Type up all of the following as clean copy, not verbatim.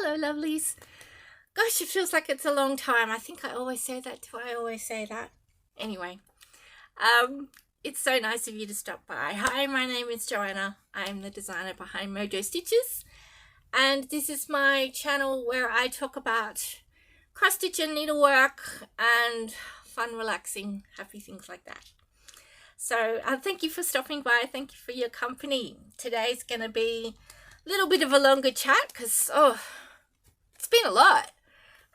Hello, lovelies. Gosh, it feels like it's a long time. I think I always say that. Do I always say that? Anyway, it's so nice of you to stop by. Hi, my name is Joanna. I'm the designer behind Mojo Stitches, and this is my channel where I talk about cross-stitch and needlework and fun, relaxing, happy things like that. So thank you for stopping by. Thank you for your company. Today's going to be a little bit of a longer chat because, it's been a lot.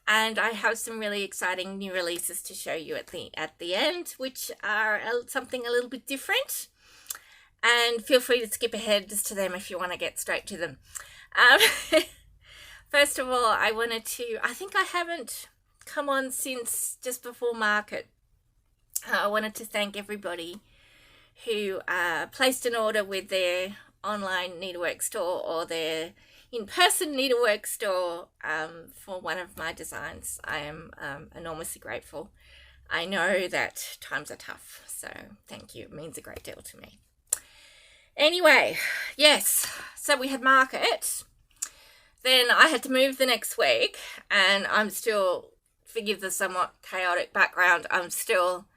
And I have some really exciting new releases to show you at the end, which are something a little bit different. And feel free to skip ahead just to them if you want to get straight to them. First of all, I think I haven't come on since just before market. I wanted to thank everybody who placed an order with their online needlework store or their in-person needlework store for one of my designs. I am enormously grateful. I know that times are tough, so thank you. It means a great deal to me. Anyway, yes, so we had market. Then I had to move the next week, and I'm still, forgive the somewhat chaotic background, I'm still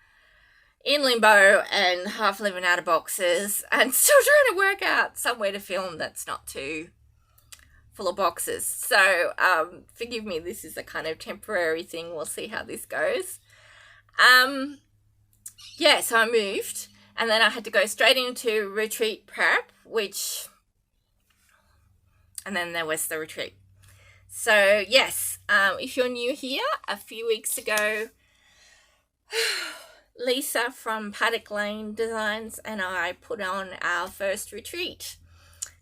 in limbo and half living out of boxes and still trying to work out somewhere to film that's not too full of boxes. So forgive me, this is a kind of temporary thing. We'll see how this goes. Yeah, so I moved and then I had to go straight into retreat prep, and then there was the retreat. So yes, if you're new here, a few weeks ago, Lisa from Paddock Lane Designs and I put on our first retreat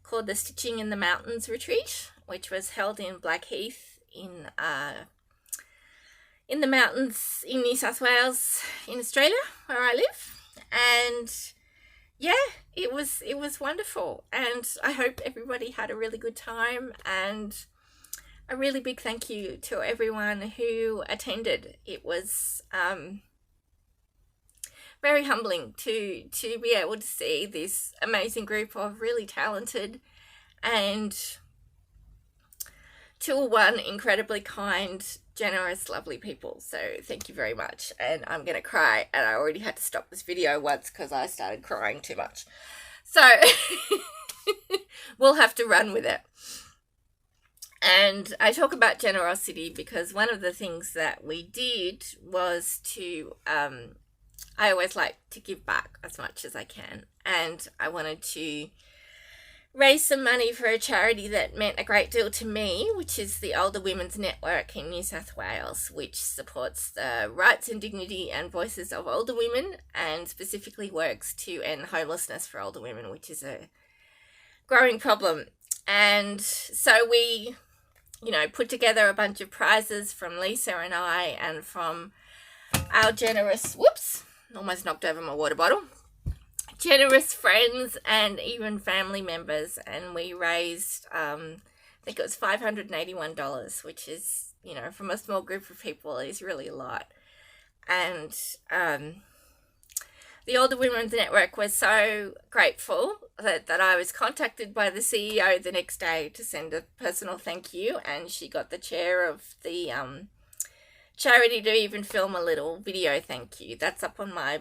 called the Stitching in the Mountains Retreat, which was held in Blackheath in the mountains in New South Wales in Australia, where I live. And yeah, it was wonderful, and I hope everybody had a really good time, and a really big thank you to everyone who attended. It was very humbling to be able to see this amazing group of really talented and incredibly kind, generous, lovely people. So thank you very much. And I'm going to cry, and I already had to stop this video once because I started crying too much. So we'll have to run with it. And I talk about generosity because one of the things that we did was to I always like to give back as much as I can, and I wanted to raise some money for a charity that meant a great deal to me, which is the Older Women's Network in New South Wales, which supports the rights and dignity and voices of older women, and specifically works to end homelessness for older women, which is a growing problem. And so we, put together a bunch of prizes from Lisa and I, and from our generous, almost knocked over my water bottle, generous friends and even family members, and we raised I think it was $581, which is, from a small group of people, is really a lot. And the Older Women's Network was so grateful that I was contacted by the CEO the next day to send a personal thank you, and she got the chair of the charity to even film a little video thank you. That's up on my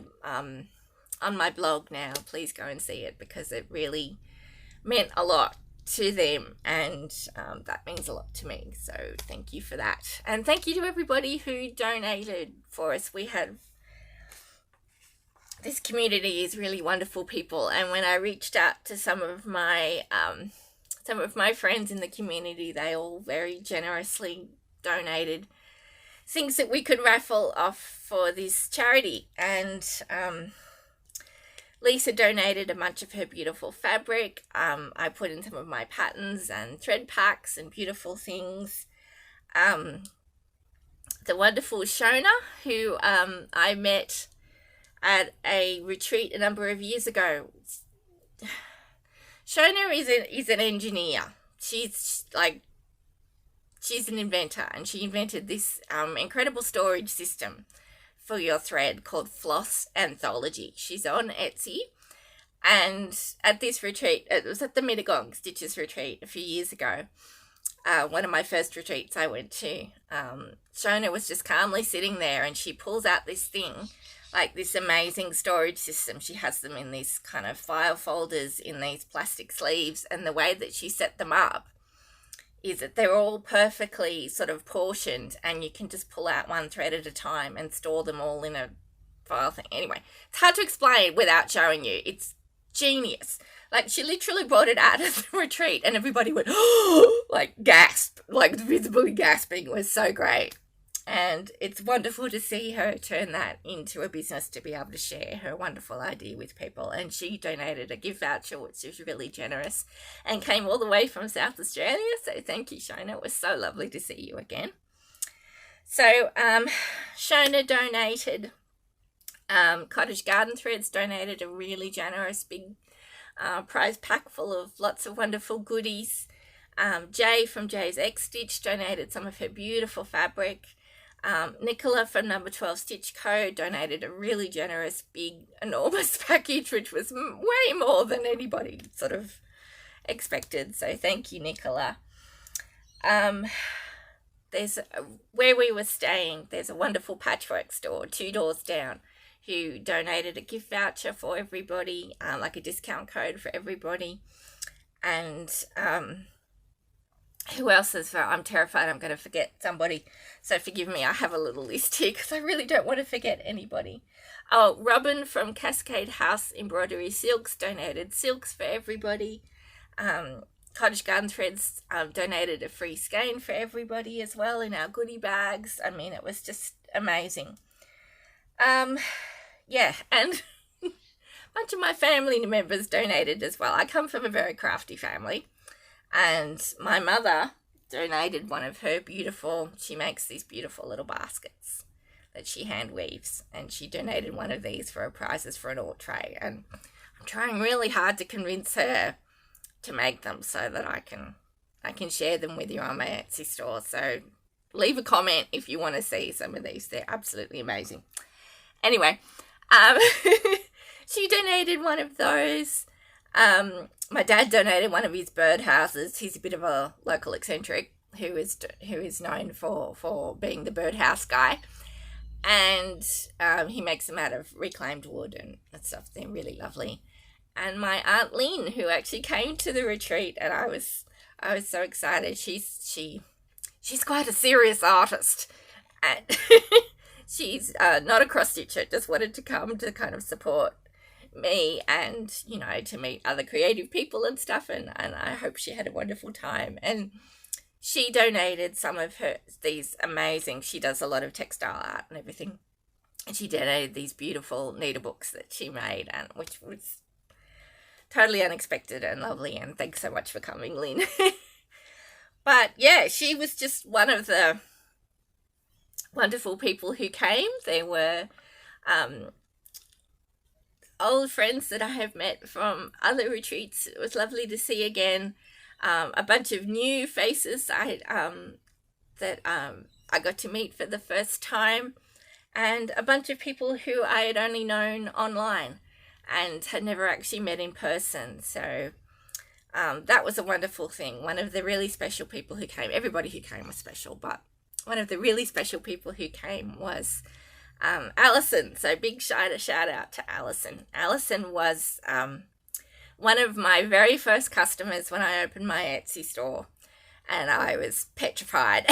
blog now. Please go and see it because it really meant a lot to them, and that means a lot to me. So thank you for that, and thank you to everybody who donated for us. We had this community is really wonderful people, and when I reached out to some of my friends in the community, they all very generously donated things that we could raffle off for this charity. And Lisa donated a bunch of her beautiful fabric. I put in some of my patterns and thread packs and beautiful things. The wonderful Shona, who I met at a retreat a number of years ago. Shona is an engineer. She's an inventor, and she invented this incredible storage system for your thread called Floss Anthology. She's on Etsy, and at this retreat, it was at the Mittagong Stitches retreat a few years ago, one of my first retreats I went to, Shona was just calmly sitting there, and she pulls out this thing, like this amazing storage system. She has them in these kind of file folders in these plastic sleeves, and the way that she set them up is that they're all perfectly sort of portioned, and you can just pull out one thread at a time and store them all in a file thing. Anyway, it's hard to explain without showing you. It's genius. Like, she literally brought it out of the retreat, and everybody went, oh, like, gasp, like, visibly gasping. It was so great. And it's wonderful to see her turn that into a business, to be able to share her wonderful idea with people. And she donated a gift voucher, which was really generous, and came all the way from South Australia. So thank you, Shona. It was so lovely to see you again. So Shona donated, Cottage Garden Threads donated a really generous big prize pack full of lots of wonderful goodies. Jay from Jay's X Stitch donated some of her beautiful fabric. Nicola from Number 12 Stitch Co. donated a really generous, big, enormous package, which was way more than anybody sort of expected. So thank you, Nicola. There's where we were staying, there's a wonderful patchwork store 2 doors down, who donated a gift voucher for everybody, like a discount code for everybody. And who else is? I'm terrified I'm going to forget somebody, so forgive me. I have a little list here because I really don't want to forget anybody. Oh, Robin from Cascade House Embroidery Silks donated silks for everybody. Cottage Garden Threads donated a free skein for everybody as well in our goodie bags. I mean, it was just amazing. Yeah, and a bunch of my family members donated as well. I come from a very crafty family, and my mother donated one of her she makes these beautiful little baskets that she hand weaves, and she donated one of these for her prizes for an alt tray. And I'm trying really hard to convince her to make them so that I can share them with you on my Etsy store. So leave a comment if you want to see some of these. They're absolutely amazing. Anyway, she donated one of those. My dad donated one of his birdhouses. He's a bit of a local eccentric who is known for being the birdhouse guy. And he makes them out of reclaimed wood and stuff. They're really lovely. And my Aunt Lynn, who actually came to the retreat, and I was so excited. She's quite a serious artist. And she's not a cross stitcher, just wanted to come to kind of support me and, you know, to meet other creative people and stuff, and I hope she had a wonderful time. And she donated some of these amazing, she does a lot of textile art and everything, and she donated these beautiful needlebooks that she made, and which was totally unexpected and lovely, and thanks so much for coming, Lynn. But yeah, she was just one of the wonderful people who came. There were old friends that I have met from other retreats. It was lovely to see again. A bunch of new faces that I got to meet for the first time, and a bunch of people who I had only known online and had never actually met in person. So that was a wonderful thing. One of the really special people who came, everybody who came was special, but one of the really special people who came was Alison. So big shout out to Alison. Alison was one of my very first customers when I opened my Etsy store, and I was petrified.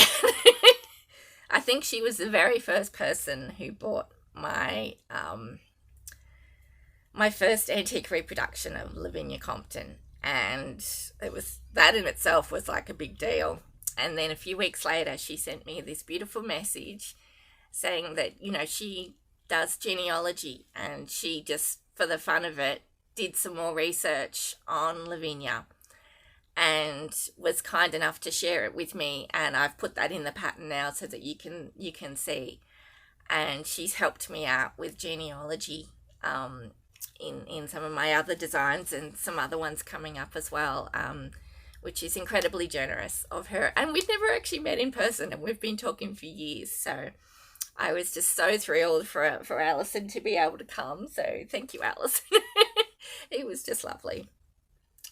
I think she was the very first person who bought my my first antique reproduction of Lavinia Compton, and that in itself was like a big deal. And then a few weeks later, she sent me this beautiful message saying that, you know, she does genealogy, and she just, for the fun of it, did some more research on Lavinia and was kind enough to share it with me. And I've put that in the pattern now so that you can see. And she's helped me out with genealogy in some of my other designs, and some other ones coming up as well, which is incredibly generous of her. And we've never actually met in person, and we've been talking for years. So I was just so thrilled for Alison to be able to come. So thank you, Alison. It was just lovely.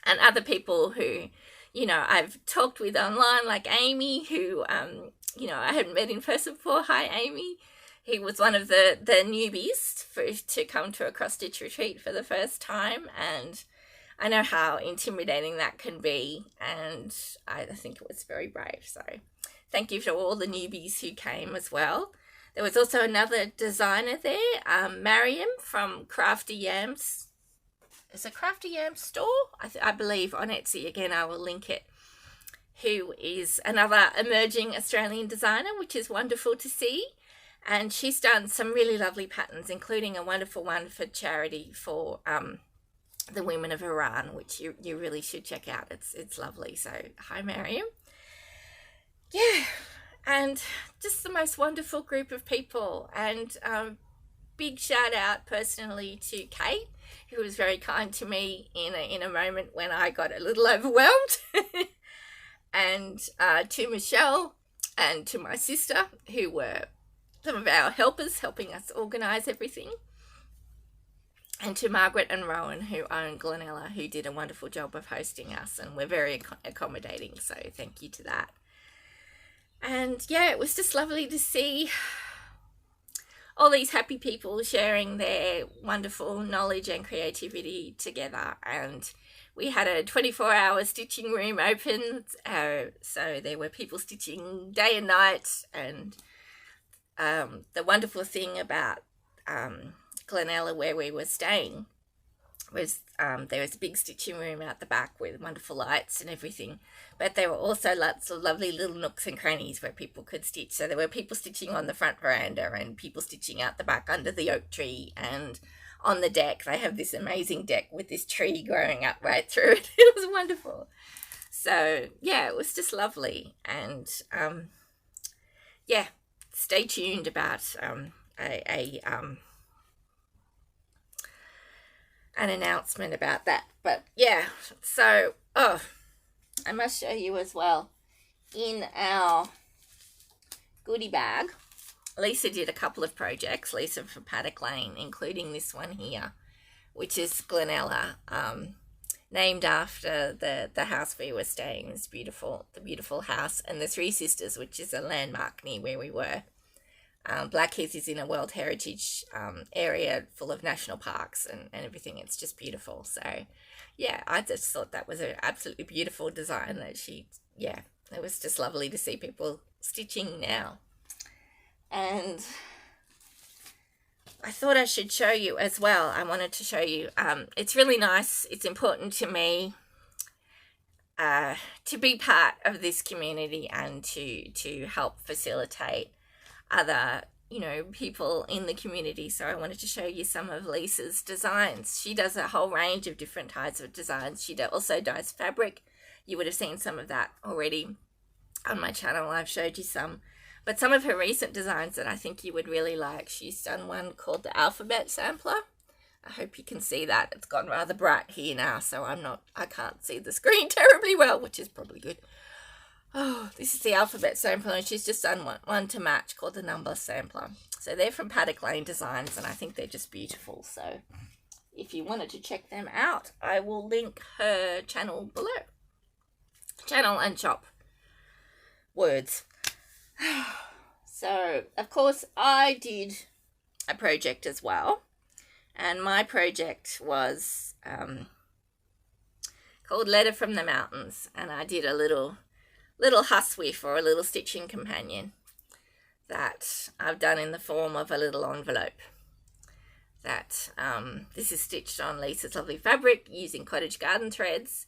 And other people who, you know, I've talked with online, like Amy, who, you know, I hadn't met in person before. Hi, Amy. He was one of the newbies to come to a cross stitch retreat for the first time, and I know how intimidating that can be, and I think it was very brave. So thank you to all the newbies who came as well. There was also another designer there, Mariam from Crafty Yams. It's a Crafty Yams store, I believe, on Etsy. Again, I will link it. Who is another emerging Australian designer, which is wonderful to see. And she's done some really lovely patterns, including a wonderful one for charity for the women of Iran, which you really should check out. It's lovely. So hi, Mariam. Yeah, and just the most wonderful group of people. And big shout out personally to Kate, who was very kind to me in a moment when I got a little overwhelmed, and to Michelle and to my sister, who were some of our helpers helping us organise everything, and to Margaret and Rowan, who own Glenella, who did a wonderful job of hosting us and were very accommodating, so thank you to that. And yeah, it was just lovely to see all these happy people sharing their wonderful knowledge and creativity together. And we had a 24-hour stitching room open, so there were people stitching day and night. And the wonderful thing about Glenella, where we were staying, was there was a big stitching room out the back with wonderful lights and everything, but there were also lots of lovely little nooks and crannies where people could stitch. So there were people stitching on the front veranda and people stitching out the back under the oak tree, and on the deck they have this amazing deck with this tree growing up right through it. It was wonderful. So yeah, it was just lovely. And yeah, stay tuned about an announcement about that. But yeah, so I must show you as well, in our goodie bag, Lisa did a couple of projects, Lisa from Paddock Lane, including this one here, which is Glenella, named after the house we were staying, the beautiful house, and the Three Sisters, which is a landmark near where we were. Blackheath is in a World Heritage area full of national parks and everything. It's just beautiful. So yeah, I just thought that was an absolutely beautiful design that it was just lovely to see people stitching now. And I thought I should show you as well. I wanted to show you, it's really nice. It's important to me to be part of this community and to help facilitate other, people in the community. So I wanted to show you some of Lisa's designs. She does a whole range of different types of designs. She also dyes fabric. You would have seen some of that already on my channel. I've showed you some. But some of her recent designs that I think you would really like, she's done one called the Alphabet Sampler. I hope you can see that. It's gone rather bright here now, so I can't see the screen terribly well, which is probably good. Oh, this is the Alphabet Sampler, and she's just done one to match called the Number Sampler. So they're from Paddock Lane Designs, and I think they're just beautiful. So if you wanted to check them out, I will link her channel below. Channel and shop. Words. So, of course, I did a project as well. And my project was called Letter from the Mountains. And I did a little huswife, or a little stitching companion, that I've done in the form of a little envelope. That this is stitched on Lisa's lovely fabric using cottage garden threads,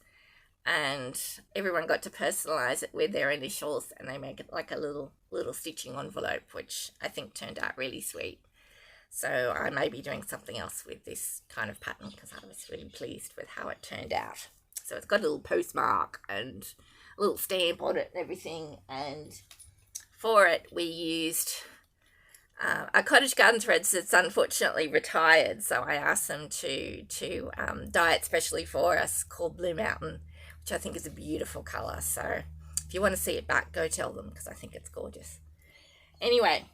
and everyone got to personalize it with their initials, and they make it like a little stitching envelope, which I think turned out really sweet. So I may be doing something else with this kind of pattern because I was really pleased with how it turned out. So it's got a little postmark and a little stamp on it and everything, and for it we used a cottage garden threads that's unfortunately retired, so I asked them to dye it specially for us, called Blue Mountain, which I think is a beautiful colour. So if you want to see it back, go tell them, because I think it's gorgeous. Anyway,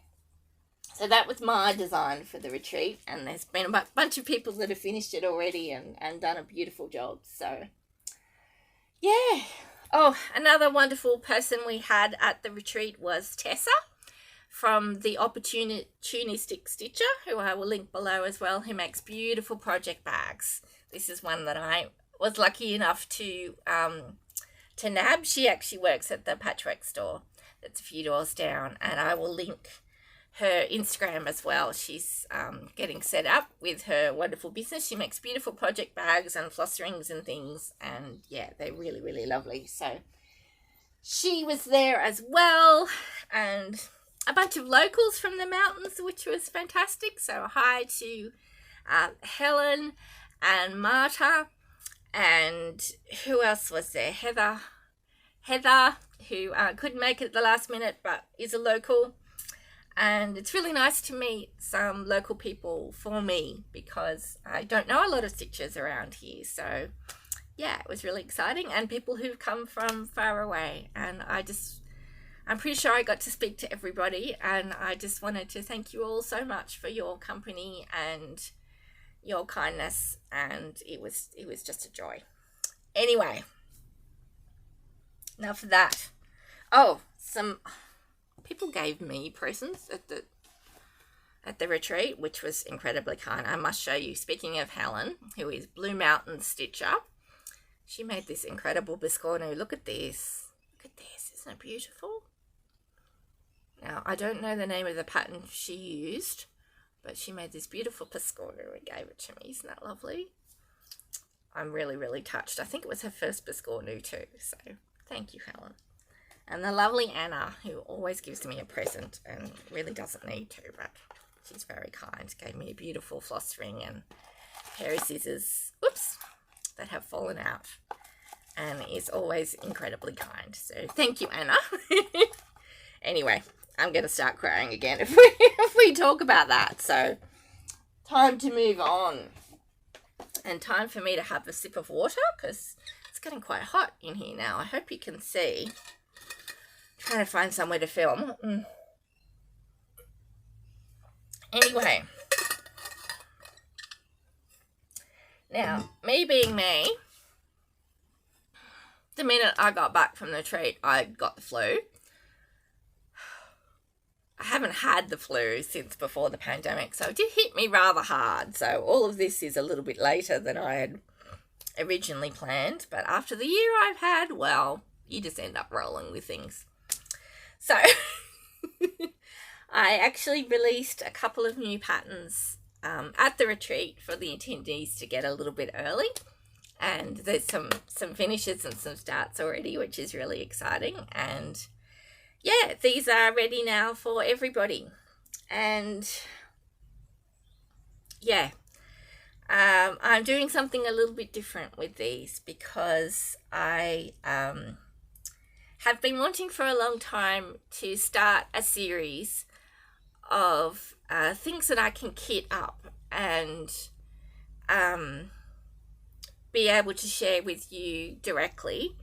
so that was my design for the retreat, and there's been a bunch of people that have finished it already and done a beautiful job. So yeah, Oh, another wonderful person we had at the retreat was Tessa from the Opportunistic Stitcher, who I will link below as well, who makes beautiful project bags. This is one that I was lucky enough to nab. She actually works at the patchwork store that's a few doors down, and I will link her Instagram as well. She's getting set up with her wonderful business. She makes beautiful project bags and floss rings and things, and yeah, they're really, really lovely. So she was there as well, and a bunch of locals from the mountains, which was fantastic. So hi to Helen and Marta, and who else was there? Heather, who couldn't make it at the last minute but is a local. And it's really nice to meet some local people for me, because I don't know a lot of stitchers around here. So yeah, it was really exciting, and people who've come from far away. And I'm pretty sure I got to speak to everybody, and I just wanted to thank you all so much for your company and your kindness, and it was just a joy. Anyway, enough of that. Oh, some people gave me presents at the retreat, which was incredibly kind. I must show you. Speaking of Helen, who is Blue Mountain Stitcher, she made this incredible biscornu. Look at this. Look at this. Isn't it beautiful? Now, I don't know the name of the pattern she used, but she made this beautiful biscornu and gave it to me. Isn't that lovely? I'm really, really touched. I think it was her first biscornu too. So thank you, Helen. And the lovely Anna, who always gives me a present and really doesn't need to, but she's very kind. Gave me a beautiful floss ring and a pair of scissors, that have fallen out, and is always incredibly kind. So thank you, Anna. Anyway, I'm going to start crying again if we talk about that. So time to move on, and time for me to have a sip of water, because it's getting quite hot in here now. I hope you can see. Trying to find somewhere to film. Anyway, now, me being me, the minute I got back from the retreat, I got the flu. I haven't had the flu since before the pandemic, so it did hit me rather hard. So all of this is a little bit later than I had originally planned. But after the year I've had, well, you just end up rolling with things. So I actually released a couple of new patterns at the retreat for the attendees to get a little bit early, and there's some finishes and some starts already, which is really exciting. And yeah, these are ready now for everybody. And yeah, I'm doing something a little bit different with these, because I have been wanting for a long time to start a series of things that I can kit up and be able to share with you directly,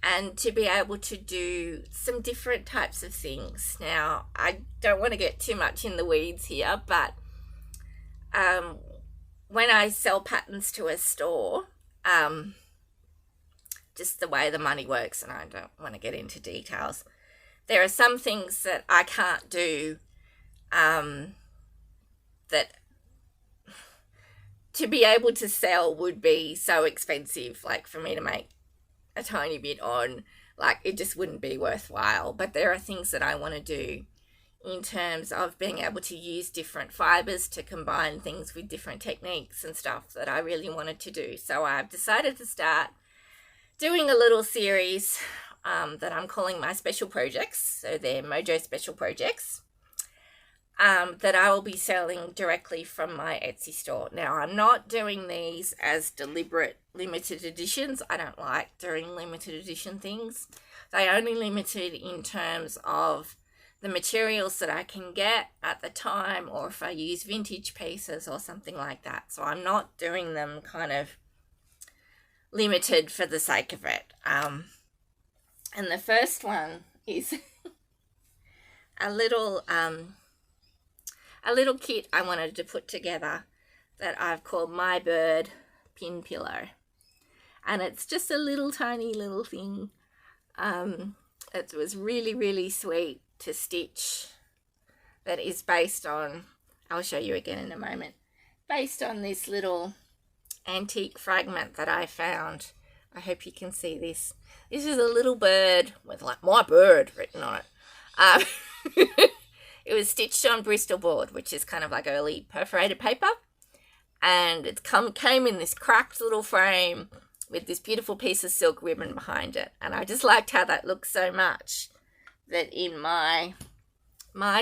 and to be able to do some different types of things. Now, I don't want to get too much in the weeds here, but when I sell patterns to a store, just the way the money works, and I don't want to get into details, there are some things that I can't do, that to be able to sell would be so expensive. Like, for me to make a tiny bit on, like, it just wouldn't be worthwhile. But there are things that I want to do in terms of being able to use different fibers to combine things with different techniques and stuff that I really wanted to do. So I've decided to start doing a little series that I'm calling my special projects. So they're Mojo special projects that I will be selling directly from my Etsy store. Now, I'm not doing these as deliberate limited editions. I don't like doing limited edition things. They only limited in terms of the materials that I can get at the time, or if I use vintage pieces or something like that. So I'm not doing them kind of limited for the sake of it. And the first one is a little kit I wanted to put together that I've called My Bird Pin Pillow. And it's just a little tiny little thing It was really, really sweet to stitch. That is based on, I'll show you again in a moment, based on this little antique fragment that I found. I hope you can see this. This is a little bird with like "my bird" written on it. It was stitched on Bristol board, which is kind of like early perforated paper, and it came in this cracked little frame with this beautiful piece of silk ribbon behind it. And I just liked how that looked so much that in my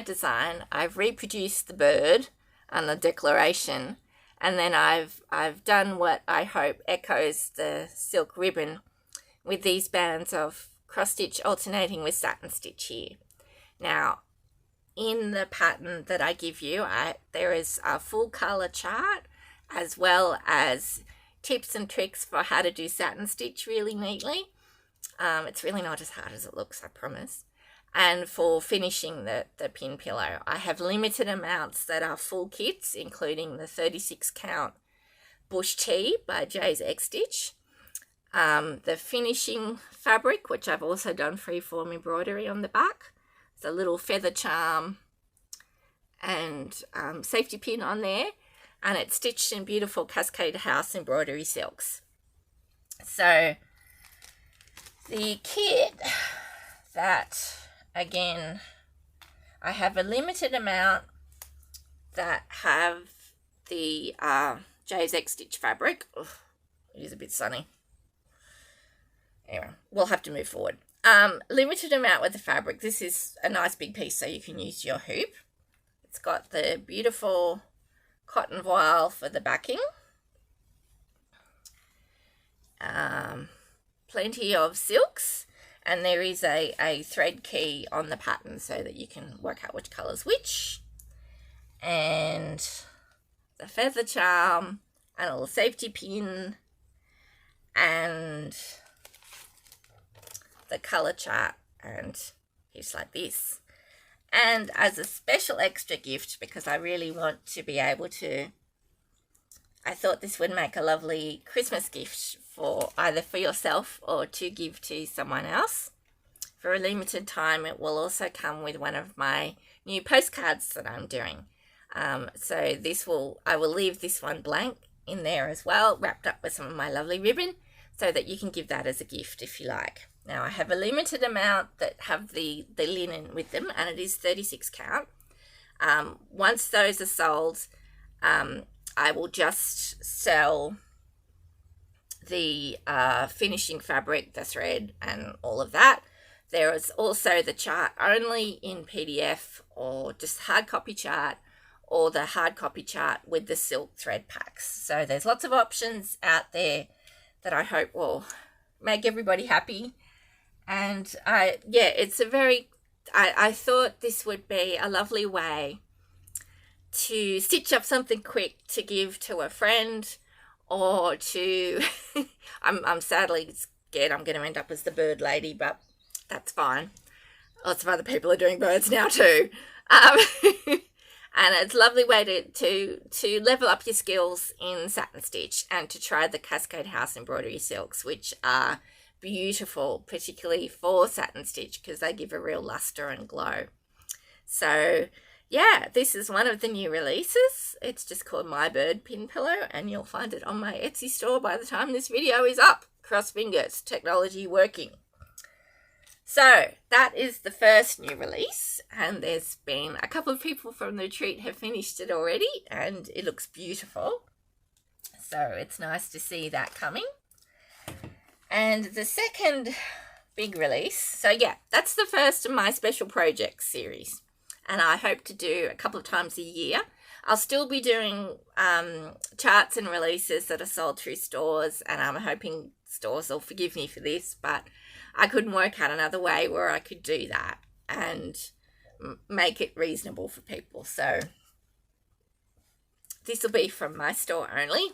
design I've reproduced the bird and the declaration, and then I've done what I hope echoes the silk ribbon with these bands of cross stitch alternating with satin stitch here. Now, in the pattern that I give you, there is a full colour chart as well as tips and tricks for how to do satin stitch really neatly. It's really not as hard as it looks, I promise. And for finishing the pin pillow, I have limited amounts that are full kits, including the 36 count bush tee by Jay's X Stitch, the finishing fabric, which I've also done freeform embroidery on the back, the little feather charm and safety pin on there, and it's stitched in beautiful Cascade House embroidery silks. So the kit that, again, I have a limited amount that have the Jay's X Stitch fabric. Ugh, it is a bit sunny. Anyway, we'll have to move forward. Limited amount with the fabric. This is a nice big piece, so you can use your hoop. It's got the beautiful cotton voile for the backing. Plenty of silks. And there is a thread key on the pattern so that you can work out which colour's which. And the feather charm and a little safety pin and the colour chart and piece like this. And as a special extra gift, because I really want to be able to, I thought this would make a lovely Christmas gift for either for yourself or to give to someone else. For a limited time, it will also come with one of my new postcards that I'm doing. So I will leave this one blank in there as well, wrapped up with some of my lovely ribbon, so that you can give that as a gift if you like. Now, I have a limited amount that have the linen with them, and it is 36 count. Once those are sold, I will just sell the finishing fabric, the thread, and all of that. There is also the chart only in PDF or just hard copy chart, or the hard copy chart with the silk thread packs. So there's lots of options out there that I hope will make everybody happy. And I thought this would be a lovely way to stitch up something quick to give to a friend, or to I'm sadly scared I'm going to end up as the bird lady, but that's fine. Lots of other people are doing birds now too. And it's a lovely way to level up your skills in satin stitch and to try the Cascade House embroidery silks, which are beautiful, particularly for satin stitch, because they give a real luster and glow. So yeah, this is one of the new releases. It's just called My Bird Pin Pillow, and you'll find it on my Etsy store by the time this video is up. Cross fingers, technology working. So that is the first new release, and there's been a couple of people from the retreat have finished it already, and it looks beautiful. So it's nice to see that coming. And the second big release, so yeah, that's the first of my special projects series, and I hope to do a couple of times a year. I'll still be doing charts and releases that are sold through stores, and I'm hoping stores will forgive me for this, but I couldn't work out another way where I could do that and make it reasonable for people. So this will be from my store only,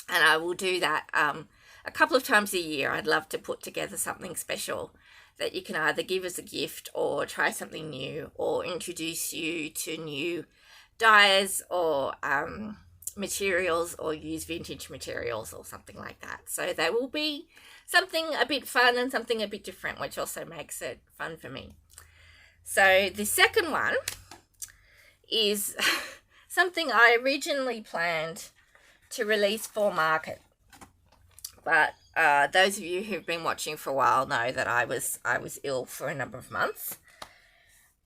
and I will do that a couple of times a year. I'd love to put together something special that you can either give as a gift or try something new or introduce you to new dyes or materials or use vintage materials or something like that. So there will be something a bit fun and something a bit different, which also makes it fun for me. So the second one is something I originally planned to release for market, but those of you who've been watching for a while know that I was ill for a number of months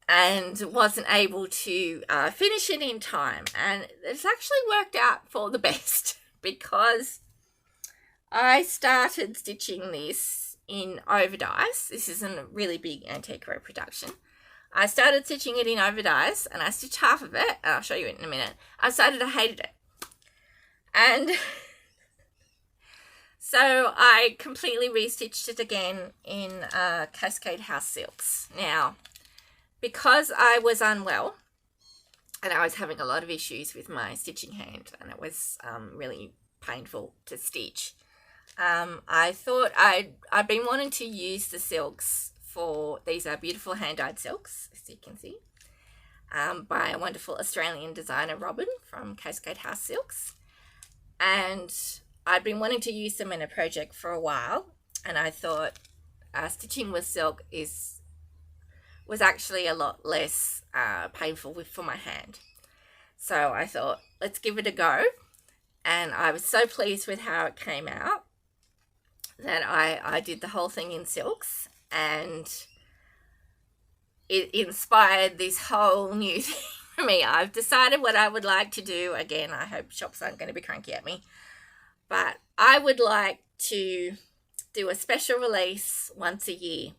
and wasn't able to finish it in time, and it's actually worked out for the best because I started stitching this in overdyes. This isn't a really big antique row production. I started stitching it in overdyes, and I stitched half of it, and I'll show you it in a minute. I decided I hated it, and so I completely restitched it again in Cascade House Silks. Now, because I was unwell and I was having a lot of issues with my stitching hand, and it was really painful to stitch, I thought I'd been wanting to use the silks for, these are beautiful hand-dyed silks, as you can see, by a wonderful Australian designer, Robin, from Cascade House Silks. And I'd been wanting to use them in a project for a while, and I thought stitching with silk was actually a lot less painful for my hand. So I thought, let's give it a go. And I was so pleased with how it came out that I did the whole thing in silks, and it inspired this whole new thing for me. I've decided what I would like to do. Again, I hope shops aren't going to be cranky at me, but I would like to do a special release once a year.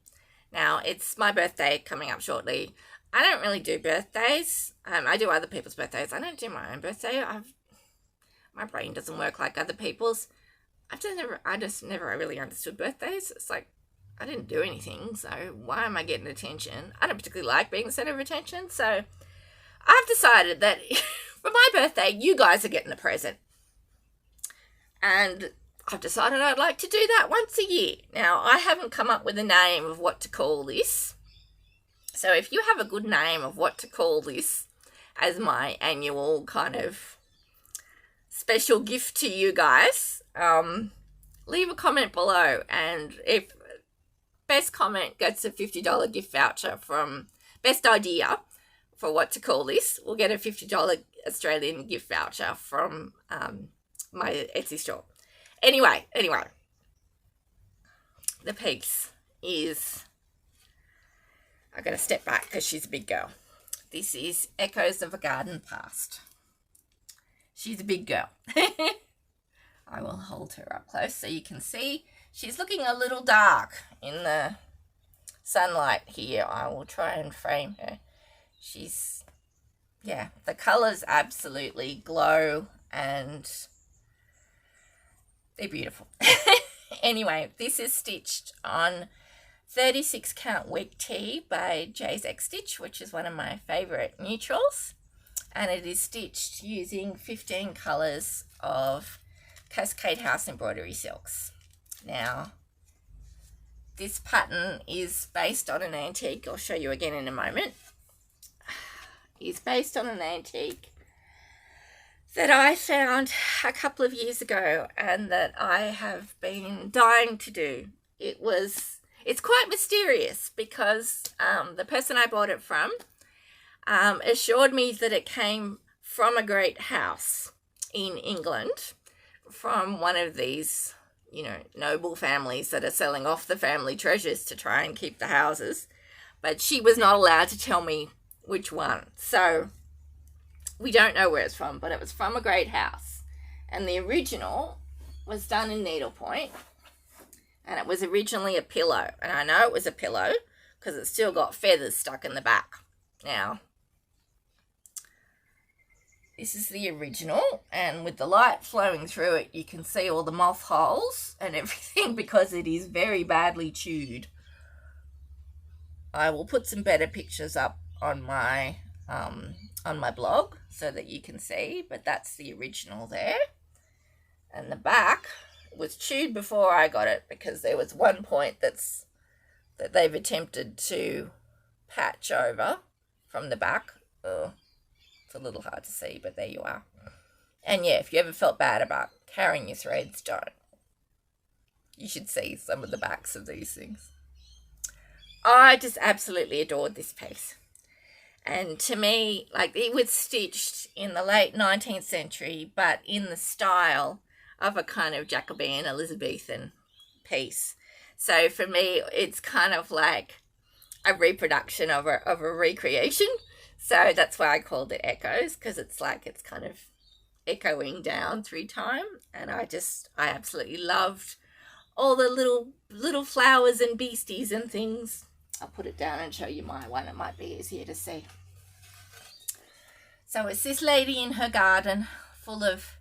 Now, it's my birthday coming up shortly. I don't really do birthdays. I do other people's birthdays. I don't do my own birthday. My brain doesn't work like other people's. I just never really understood birthdays. It's like, I didn't do anything, so why am I getting attention? I don't particularly like being the center of attention, so I've decided that for my birthday, you guys are getting a present. And I've decided I'd like to do that once a year. Now, I haven't come up with a name of what to call this. So if you have a good name of what to call this as my annual kind of special gift to you guys, leave a comment below. And if best comment gets a $50 gift voucher from best idea for what to call this, we'll get a $50 Australian gift voucher from my Etsy store. Anyway, the piece is, I gotta step back because she's a big girl. This is Echoes of a Garden Past. She's a big girl. I will hold her up close so you can see. She's looking a little dark in the sunlight here. I will try and frame her. She's, yeah, the colours absolutely glow and they're beautiful. Anyway, this is stitched on 36 count weak tee by Jay's X Stitch, which is one of my favourite neutrals. And it is stitched using 15 colours of Cascade House embroidery silks. Now, this pattern is based on an antique. I'll show you again in a moment. It's based on an antique that I found a couple of years ago and that I have been dying to do. It's quite mysterious because the person I bought it from assured me that it came from a great house in England, from one of these, noble families that are selling off the family treasures to try and keep the houses. But she was not allowed to tell me which one. So we don't know where it's from, but it was from a great house. And the original was done in needlepoint. And it was originally a pillow. And I know it was a pillow because it's still got feathers stuck in the back. Now, this is the original, and with the light flowing through it, you can see all the moth holes and everything because it is very badly chewed. I will put some better pictures up on my blog so that you can see, but that's the original there. And the back was chewed before I got it because there was one point that they've attempted to patch over from the back. It's a little hard to see, but there you are. And yeah, if you ever felt bad about carrying your threads, don't. You should see some of the backs of these things. I just absolutely adored this piece. And to me, like, it was stitched in the late 19th century, but in the style of a kind of Jacobean Elizabethan piece. So for me, it's kind of like a reproduction of a recreation. So that's why I called it Echoes, because it's like it's kind of echoing down through time. And I absolutely loved all the little flowers and beasties and things. I'll put it down and show you my one. It might be easier to see. So it's this lady in her garden full of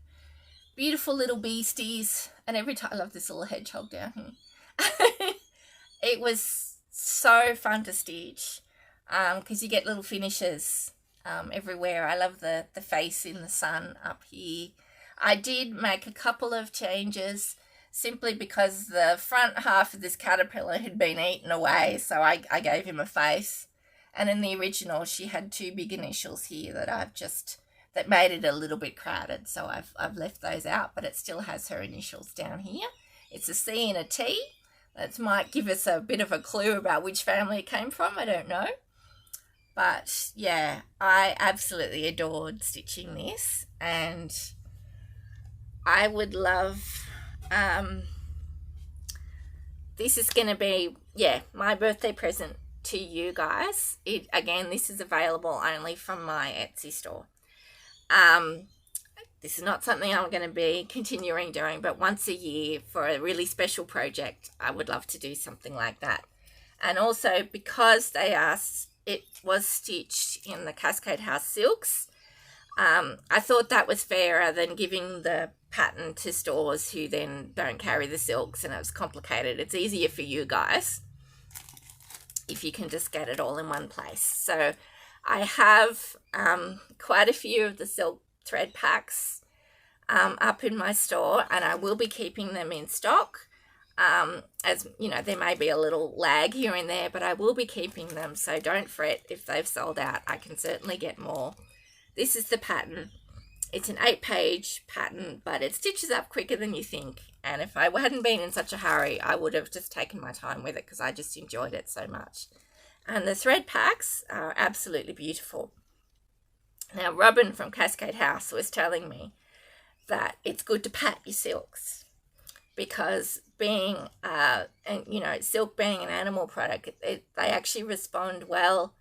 beautiful little beasties. And every time, I love this little hedgehog down here. It was so fun to stitch because you get little finishes everywhere. I love the face in the sun up here. I did make a couple of changes simply because the front half of this caterpillar had been eaten away, so I gave him a face. And in the original, she had two big initials here that made it a little bit crowded, so I've left those out, but it still has her initials down here. It's a C and a T. That might give us a bit of a clue about which family it came from. I don't know. But yeah, I absolutely adored stitching this, and I would love, this is going to be, my birthday present to you guys. Again, this is available only from my Etsy store. This is not something I'm going to be continuing doing, but once a year for a really special project, I would love to do something like that. And also because it was stitched in the Cascade House silks, I thought that was fairer than giving the pattern to stores who then don't carry the silks, and it was complicated. It's easier for you guys if you can just get it all in one place. So I have quite a few of the silk thread packs up in my store, and I will be keeping them in stock. As you know, there may be a little lag here and there, but I will be keeping them, so don't fret if they've sold out. I can certainly get more. This is the pattern. It's an 8-page pattern, but it stitches up quicker than you think, and if I hadn't been in such a hurry, I would have just taken my time with it because I just enjoyed it so much. And the thread packs are absolutely beautiful. Now, Robin from Cascade House was telling me that it's good to pat your silks because silk being an animal product, they actually respond well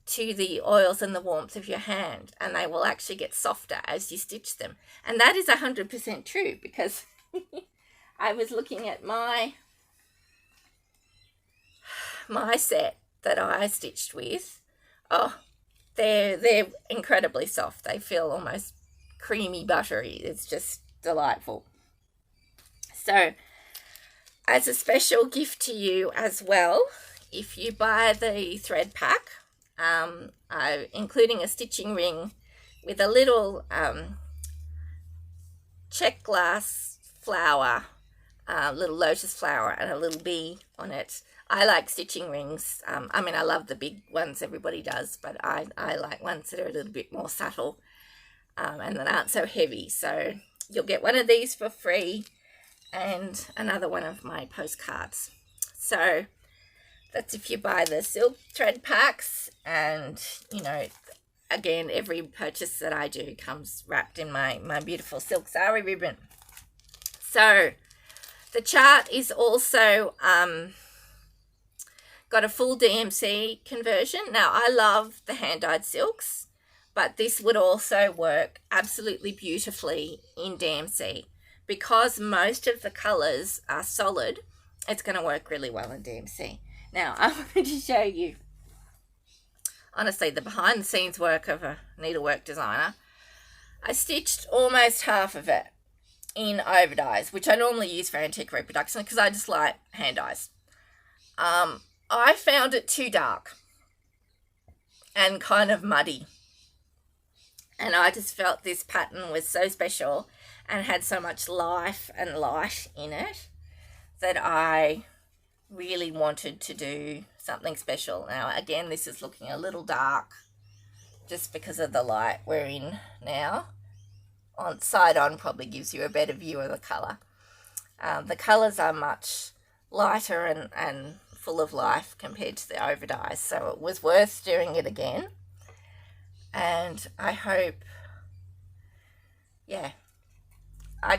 to the oils and the warmth of your hand, and they will actually get softer as you stitch them. And that is 100% true, because I was looking at my set that I stitched with. Oh, they're incredibly soft. They feel almost creamy buttery. It's just delightful. So as a special gift to you as well, if you buy the thread pack, including a stitching ring with a little check glass flower, little lotus flower and a little bee on it. I like stitching rings. I love the big ones everybody does, but I like ones that are a little bit more subtle and that aren't so heavy. So you'll get one of these for free and another one of my postcards. So that's if you buy the silk thread packs, and again, every purchase that I do comes wrapped in my beautiful silk sari ribbon. So the chart is also got a full DMC conversion. Now, I love the hand-dyed silks, but this would also work absolutely beautifully in DMC. Because most of the colours are solid, it's going to work really well in DMC. Now, I wanted to show you, honestly, the behind-the-scenes work of a needlework designer. I stitched almost half of it in over dyes, which I normally use for antique reproduction because I just like hand dyes. I found it too dark and kind of muddy. And I just felt this pattern was so special and had so much life and light in it that I really wanted to do something special. Now, again, this is looking a little dark just because of the light we're in now. Side on probably gives you a better view of the colour. The colours are much lighter and full of life compared to the overdyes, so it was worth doing it again. And I hope, yeah, I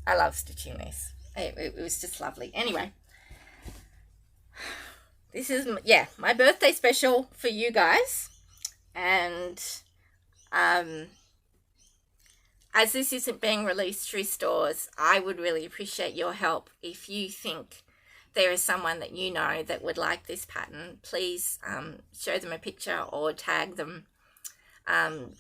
love stitching this. It was just lovely. Anyway, this is, yeah, my birthday special for you guys. And as this isn't being released through stores, I would really appreciate your help. If you think there is someone that you know that would like this pattern, please show them a picture or tag them,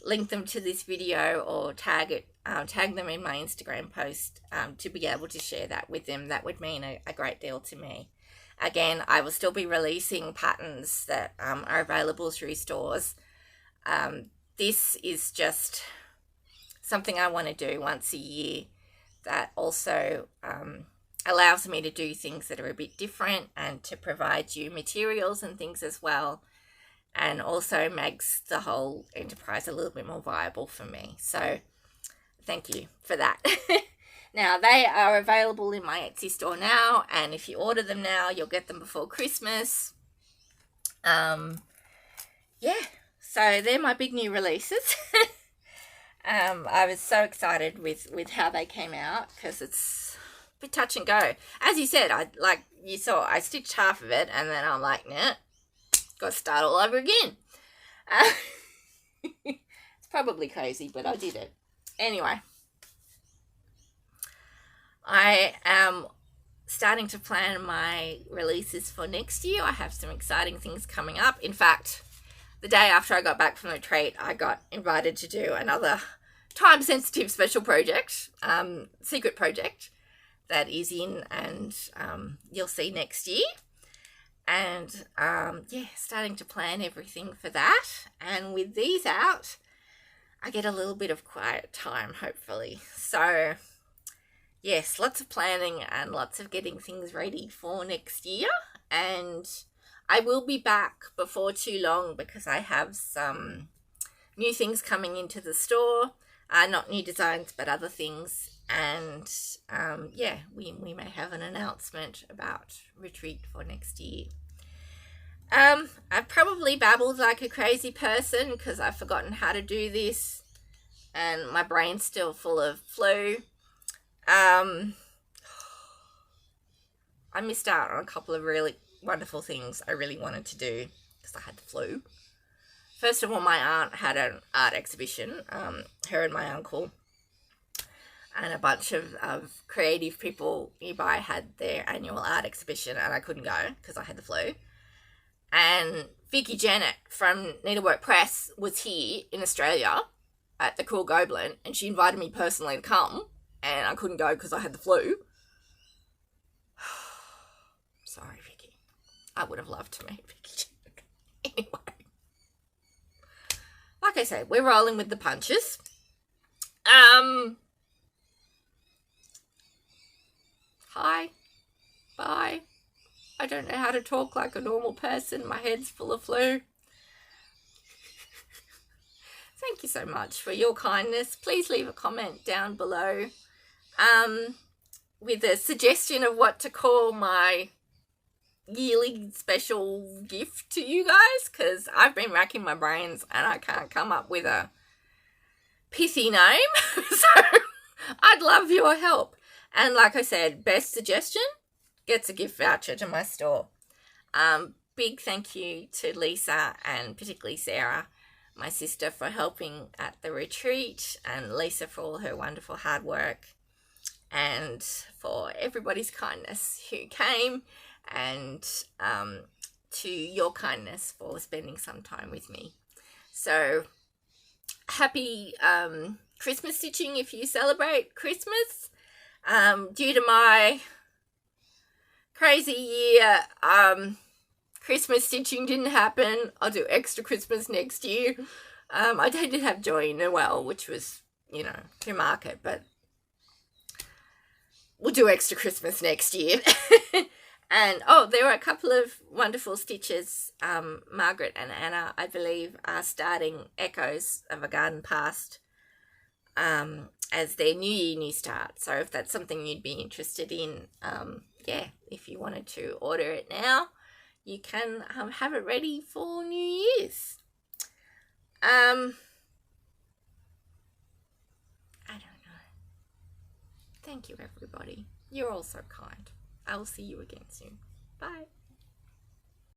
link them to this video, or tag them in my Instagram post to be able to share that with them. That would mean a great deal to me. Again, I will still be releasing patterns that are available through stores. This is just something I want to do once a year that also allows me to do things that are a bit different and to provide you materials and things as well, and also makes the whole enterprise a little bit more viable for me. So thank you for that. Now, they are available in my Etsy store now, and if you order them now, you'll get them before Christmas. Yeah, so they're my big new releases. I was so excited with how they came out, because it's a bit touch and go. As you said, you saw, I stitched half of it, and then I'm like, nah, got to start all over again. It's probably crazy, but I did it. Anyway, I am starting to plan my releases for next year. I have some exciting things coming up. In fact, the day after I got back from the retreat, I got invited to do another time-sensitive special project, secret project, that is in, and you'll see next year. And yeah, starting to plan everything for that. And with these out, I get a little bit of quiet time, hopefully. So yes, lots of planning and lots of getting things ready for next year. And I will be back before too long, because I have some new things coming into the store. Not new designs, but other things. And yeah, we may have an announcement about retreat for next year. I've probably babbled like a crazy person, because I've forgotten how to do this, and my brain's still full of flu. I missed out on a couple of really wonderful things I really wanted to do because I had the flu. First of all, my aunt had an art exhibition, her and my uncle, and a bunch of creative people nearby had their annual art exhibition, and I couldn't go because I had the flu. And Vicky Janet from Needlework Press was here in Australia at the Cool Goblin, and she invited me personally to come, and I couldn't go because I had the flu. Sorry, Vicky. I would have loved to meet Vicky Janet. Anyway, like I said, we're rolling with the punches. Hi. Bye. I don't know how to talk like a normal person. My head's full of flu. Thank you so much for your kindness. Please leave a comment down below with a suggestion of what to call my yearly special gift to you guys, because I've been racking my brains and I can't come up with a pithy name. So I'd love your help. And like I said, best suggestion gets a gift voucher to my store. Big thank you to Lisa, and particularly Sarah, my sister, for helping at the retreat, and Lisa for all her wonderful hard work, and for everybody's kindness who came, and to your kindness for spending some time with me. So happy Christmas stitching if you celebrate Christmas. Due to my crazy year, Christmas stitching didn't happen. I'll do extra Christmas next year. I did have Joy Noel, which was, to market, but we'll do extra Christmas next year. And, there were a couple of wonderful stitches. Margaret and Anna, I believe, are starting Echoes of a Garden Past as their New Year, New Start. So if that's something you'd be interested in, yeah, if you wanted to order it now, you can have it ready for New Year's. I don't know. Thank you, everybody. You're all so kind. I will see you again soon. Bye.